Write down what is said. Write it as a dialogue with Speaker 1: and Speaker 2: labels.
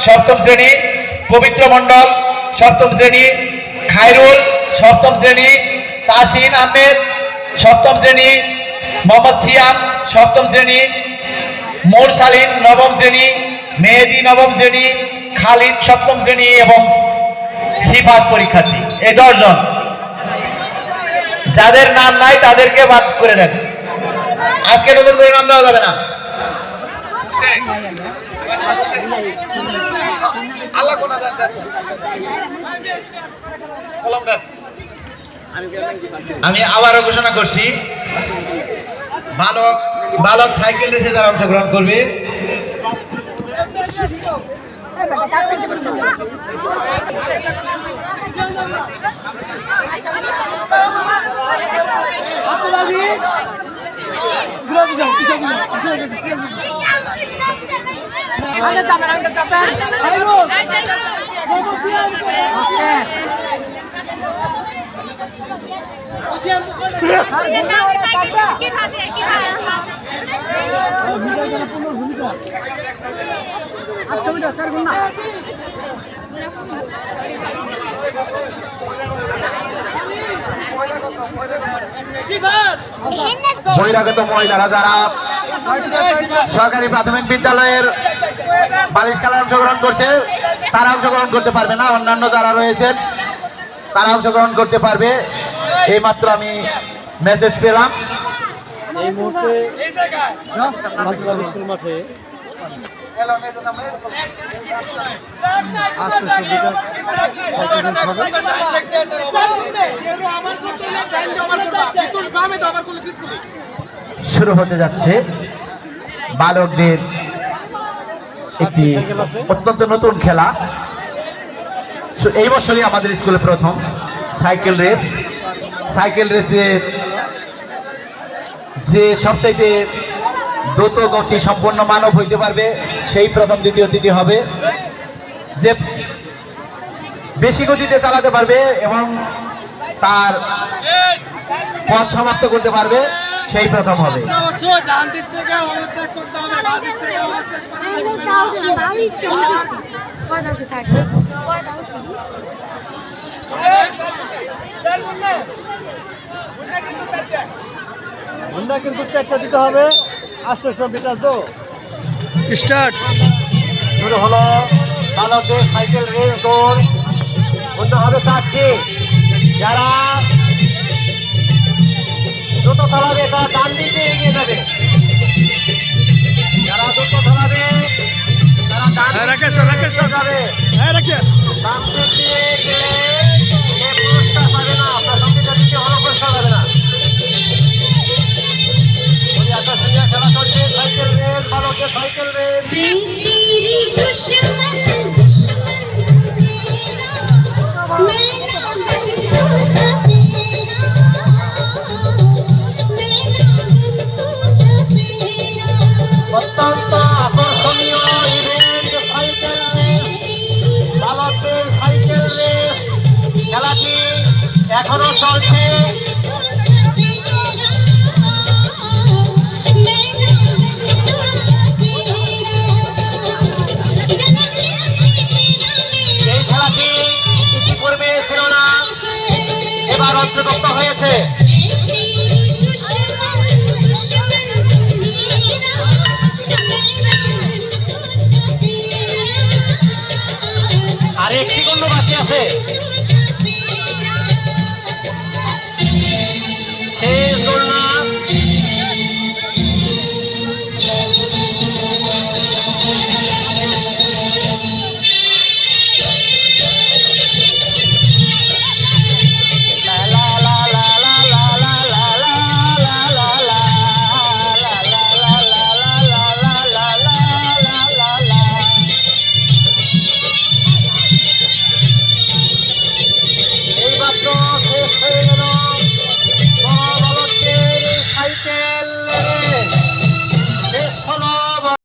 Speaker 1: সপ্তম শ্রেণী, পবিত্র মণ্ডল সপ্তম শ্রেণী, খায়রুল সপ্তম শ্রেণী, তাসিন আহমেদ সপ্তম শ্রেণী, মোহাম্মদ সিয়াম সপ্তম শ্রেণী, মোরসালিন নবম শ্রেণী, মেহেদি নবম শ্রেণী, খালিদ সপ্তম শ্রেণী এবং সিফাত পরীক্ষার্থী। এই 10 জন। যাদের নাম নাই তাদেরকে বাদ করে দেন, আজকে নতুন করে নাম দেওয়া যাবে না। আমি আবারও ঘোষণা করছি, বালক সাইকেল রেসে যারা অংশগ্রহণ করবে বহিরাগত মহিলারা যারা সরকারি প্রাথমিক বিদ্যালয়ের বালিশ খেলায় অংশগ্রহণ করছে তারা অংশগ্রহণ করতে পারবে না, অন্যান্য যারা রয়েছেন তারা অংশগ্রহণ করতে পারবে। এইমাত্র আমি মেসেজ পেলাম।
Speaker 2: এই মুহূর্তে মাঠে
Speaker 1: শুরু হতে যাচ্ছে বালকদের একটি অত্যন্ত নতুন খেলা। এই বছরই আমাদের স্কুলে প্রথম সাইকেল রেস। সাইকেল রেসে যে সবচাইতে দ্রুত গতি সম্পন্ন মানব হইতে পারবে সেই প্রথম, দ্বিতীয়, তৃতীয় হবে। যে বেশি গতিতে চালাতে পারবে এবং তার পথ সমাপ্ত করতে পারবে সেই প্রথম হবে।
Speaker 2: হুন্ডা কিন্তু 4টা দিতে হবে, 800 মিটার তো স্টার্ট
Speaker 1: শুরু হলো বালকদের সাইকেল রেস দৌড়। হুন্ডা হবে 4টি। যারা দ্রুত চালাবে তারা ডান দিকে এগিয়ে যাবে, যারা দ্রুত চালাবে তারা ডান দিকে যাবে। ডান দিকে গেলে সে পুরস্কার পাবে না, প্রাথমিকটা দিতে হলো পুরস্কার পাবে না। খেলা চলছে সাইকেল রেস, বালকের সাইকেল রেস। অত্যন্ত আকর্ষণীয় ইভেন্ট সাইকেল রেস, বালকদের সাইকেল রেস। খেলাটি এখনো চলছে।